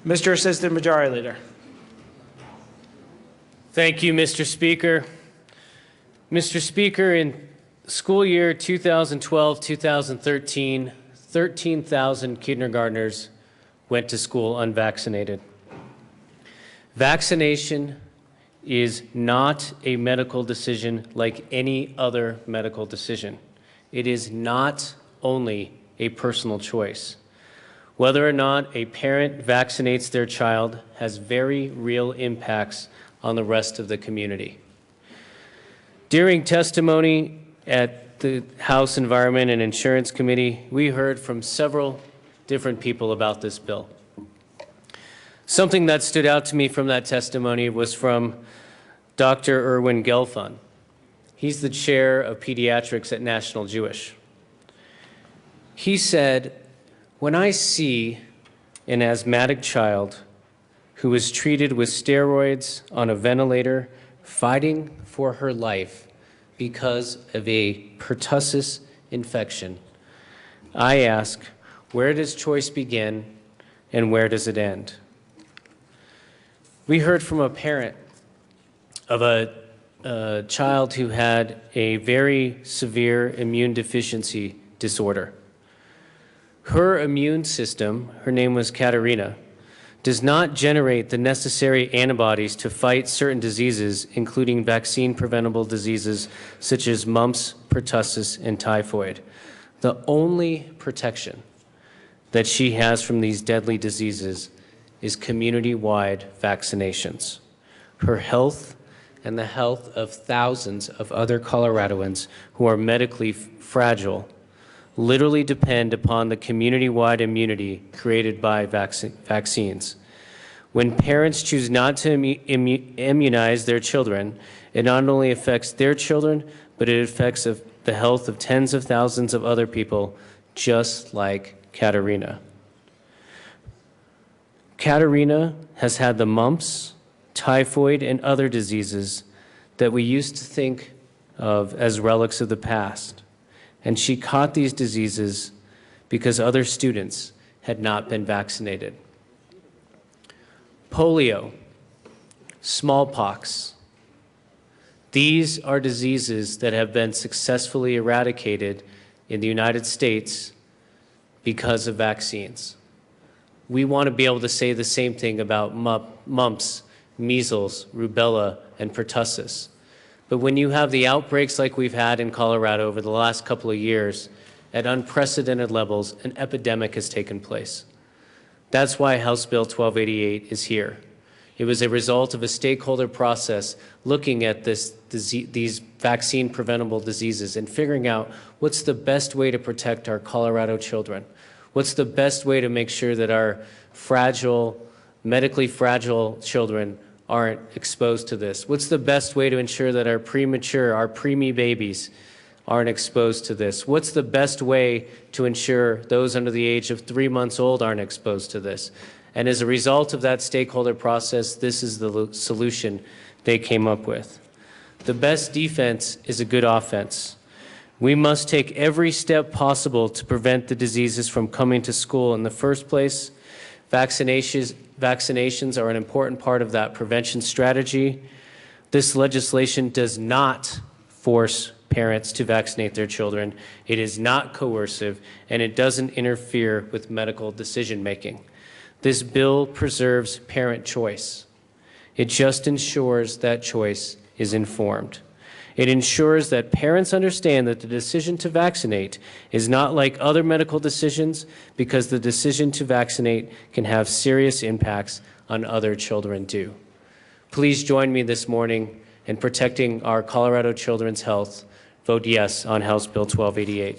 Mr. Assistant Majority Leader. Thank you, Mr. Speaker. Mr. Speaker, in school year 2012-2013, 13,000 kindergartners went to school unvaccinated. Vaccination is not a medical decision like any other medical decision. It is not only a personal choice. Whether or not a parent vaccinates their child has very real impacts on the rest of the community. During testimony at the House Environment and Insurance Committee, we heard from several different people about this bill. Something that stood out to me from that testimony was from Dr. Irwin Gelfand. He's the chair of pediatrics at National Jewish. He said, "When I see an asthmatic child who is treated with steroids on a ventilator, fighting for her life because of a pertussis infection, I ask, where does choice begin and where does it end?" We heard from a parent of a child who had a very severe immune deficiency disorder. Her immune system, her name was Katerina, does not generate the necessary antibodies to fight certain diseases, including vaccine-preventable diseases such as mumps, pertussis, and typhoid. The only protection that she has from these deadly diseases is community-wide vaccinations. Her health and the health of thousands of other Coloradoans who are medically fragile literally depend upon the community-wide immunity created by vaccines. When parents choose not to immunize their children, it not only affects their children, but it affects the health of tens of thousands of other people, just like Katerina. Katerina has had the mumps, typhoid, and other diseases that we used to think of as relics of the past. And she caught these diseases because other students had not been vaccinated. Polio, smallpox, these are diseases that have been successfully eradicated in the United States because of vaccines. We want to be able to say the same thing about mumps, measles, rubella, and pertussis. But when you have the outbreaks like we've had in Colorado over the last couple of years, at unprecedented levels, an epidemic has taken place. That's why House Bill 1288 is here. It was a result of a stakeholder process looking at these vaccine-preventable diseases and figuring out what's the best way to protect our Colorado children. What's the best way to make sure that our medically fragile children aren't exposed to this? What's the best way to ensure that our preemie babies aren't exposed to this? What's the best way to ensure those under the age of 3 months old aren't exposed to this? And as a result of that stakeholder process, this is the solution they came up with. The best defense is a good offense. We must take every step possible to prevent the diseases from coming to school in the first place. Vaccinations are an important part of that prevention strategy. This legislation does not force parents to vaccinate their children. It is not coercive, and it doesn't interfere with medical decision-making. This bill preserves parent choice. It just ensures that choice is informed. It ensures that parents understand that the decision to vaccinate is not like other medical decisions, because the decision to vaccinate can have serious impacts on other children too. Please join me this morning in protecting our Colorado children's health. Vote yes on House Bill 1288.